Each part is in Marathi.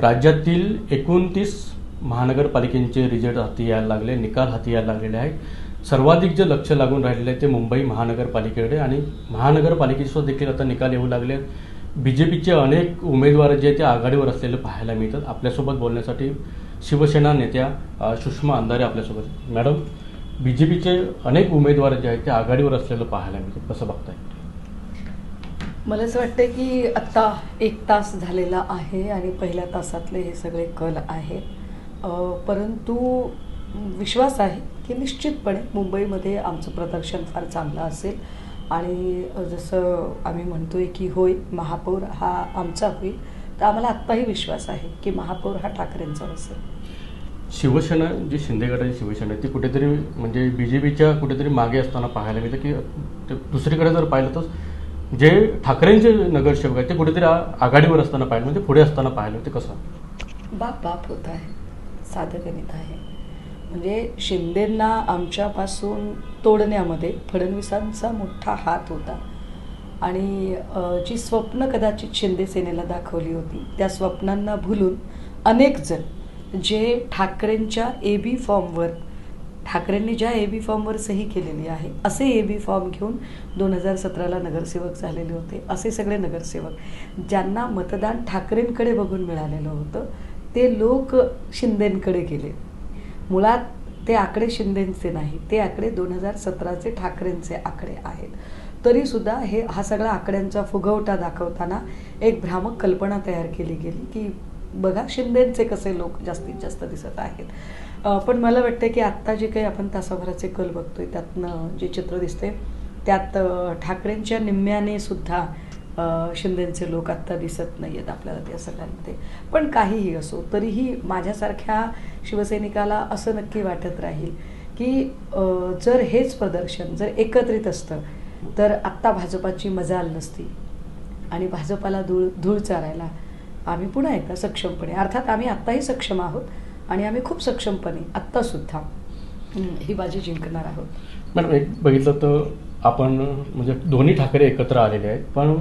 राज्यातील 29 महानगरपालिकेचे रिझल्ट हाती यायला लागले, निकाल हाती यायला लागलेले आहेत। सर्वाधिक जे लक्ष लागून राहिलेले आहे ते मुंबई महानगरपालिकेकडे आणि महानगरपालिकेसुद्धा देखील आता निकाल येऊ लागले। बीजेपीचे अनेक उमेदवार जे ते आघाडीवर असलेले पाहायला मिळतात। आपल्यासोबत बोलण्यासाठी शिवसेना नेत्या सुषमा अंधारे आपल्यासोबत। मॅडम, बीजेपीचे अनेक उमेदवार जे आहेत ते आघाडीवर असलेलं पाहायला मिळतात, कसं बघताय? मला असं वाटतं की आत्ता 1 तास झालेला आहे आणि पहिल्या तासातले हे सगळे कल आहे, परंतु विश्वास आहे की निश्चितपणे मुंबईमध्ये आमचं प्रदर्शन फार चांगलं असेल आणि जसं आम्ही म्हणतोय की होय महापौर हा आमचा होईल, तर आम्हाला आत्ताही विश्वास आहे की महापौर हा ठाकरेंचा असेल। शिवसेना जी शिंदे गटाची शिवसेना ती कुठेतरी म्हणजे बीजेपीच्या कुठेतरी मागे असताना पाहायला मिळतं की दुसरीकडे जर पाहिलं तर जे ठाकरेंचे नगरसेवक आहेत ते कुठेतरी आघाडीवर असताना पाहिलं, म्हणजे पुढे असताना पाहिलं, ते कसं बाप होत आहे, साधं गणित आहे। म्हणजे शिंदेंना आमच्यापासून तोडण्यामध्ये फडणवीसांचा मोठा हात होता आणि जी स्वप्न कदाचित शिंदे सेनेला दाखवली होती त्या स्वप्नांना भुलून अनेक जण जे ठाकरेंच्या AB फॉर्मवर, ठाकरेंनी ज्या AB फॉर्मवर सही केलेली आहे असे AB फॉर्म घेऊन 2017ला नगरसेवक झालेले होते, असे सगळे नगरसेवक ज्यांना मतदान ठाकरेंकडे बघून मिळालेलं होतं ते लोक शिंदेंकडे गेले। मुळात ते आकडे शिंदेंचे नाही, ते आकडे 2017चे ठाकरेंचे आकडे आहेत। तरीसुद्धा हा सगळा आकड्यांचा फुगवटा दाखवताना एक भ्रामक कल्पना तयार केली गेली की बघा शिंदेंचे कसे लोक जास्तीत जास्त दिसत आहेत। पण मला वाटतं की आत्ता जे काही आपण तासाभराचे कल बघतोय त्यातनं जे चित्र दिसते त्यात ठाकरेंच्या निम्म्याने सुद्धा शिंदेंचे लोक आत्ता दिसत नाही आहेत आपल्याला त्या सगळ्यांमध्ये। पण काहीही असो तरीही माझ्यासारख्या शिवसैनिकाला असं नक्की वाटत राहील की जर हेच प्रदर्शन जर एकत्रित असतं तर आत्ता भाजपाची मजाल नसती आणि भाजपाला धूळ चारायला आम्ही पुन्हा एकदा सक्षमपणे, अर्थात आम्ही आत्ताही सक्षम आहोत आणि आम्ही खूप सक्षमपणे आत्तासुद्धा ही बाजी जिंकणार आहोत। मॅडम, एक बघितलं तर आपण म्हणजे दोन्ही ठाकरे एकत्र आलेले आहेत, पण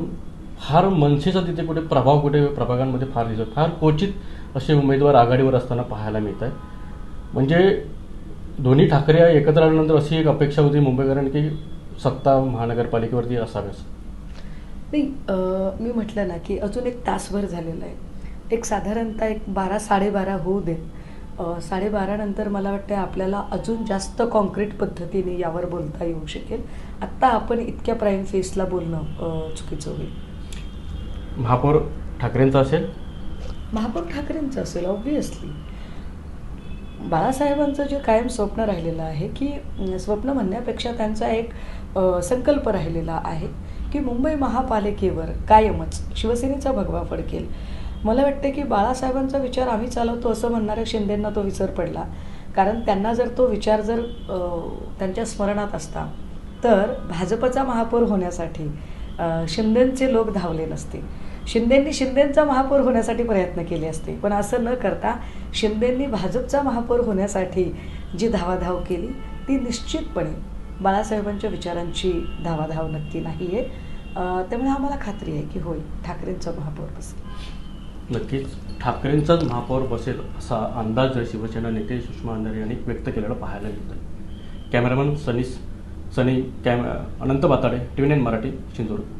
फार मनसेचा तिथे कुठे प्रभाव कुठे प्रभागांमध्ये फार दिसत, फार क्वचित असे उमेदवार आघाडीवर असताना पाहायला मिळत आहे। म्हणजे दोन्ही ठाकरे एकत्र आल्यानंतर अशी एक अपेक्षा होती मुंबईकरांनी की सत्ता महानगरपालिकेवरती असाव्यास। नाही, मी म्हटलं ना की अजून 1 तासभर झालेला आहे, एक साधारणतः एक 12-12:30 होऊ दे। 12:30 नंतर मला वाटतं आपल्याला अजून जास्त कॉन्क्रीट पद्धतीने यावर बोलता येऊ शकेल। आत्ता आपण इतक्या प्राईम फेसला बोलणं चुकीचं होईल। महापौर ठाकरेंचा असेल? महापौर ठाकरेंचं असेल ऑब्व्हियसली। बाळासाहेबांचं जे कायम स्वप्न राहिलेलं आहे की स्वप्न म्हणण्यापेक्षा त्यांचा एक संकल्प राहिलेला आहे की मुंबई महापालिकेवर कायमच शिवसेनेचा भगवा फडकेल। मला वाटते की बाळासाहेबांचा विचार आम्ही चालवतो असं म्हणणाऱ्या शिंदेंना तो विसर पडला, कारण त्यांना जर तो विचार जर त्यांच्या स्मरणात असता तर भाजपचा महापौर होण्यासाठी शिंदेंचे लोक धावले नसते, शिंदेंनी शिंदेंचा महापौर होण्यासाठी प्रयत्न केले असते, पण असं न करता शिंदेंनी भाजपचा महापौर होण्यासाठी जी धावाधाव केली ती निश्चितपणे बाळासाहेबांच्या विचारांची धावाधाव नक्की नाही आहे। त्यामुळे आम्हाला खात्री आहे की होय ठाकरेंचा महापौर बसेल। नक्कीच ठाकरेंचाच महापौर बसेल असा अंदाज शिवसेना नेते सुषमा अंधारे यांनी व्यक्त केलेला पाहायला मिळतो। कॅमेरामन अनंत बाताडे, TV9 मराठी, सिंधुदुर्ग।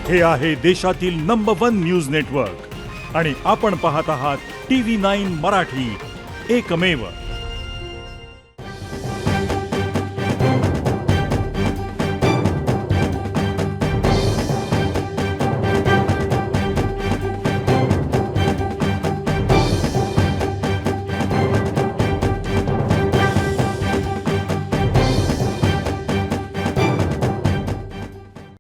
हे आहे देशातील नंबर 1 न्यूज नेटवर्क आणि आपण पाहत आहात TV9 मराठी, एकमेव।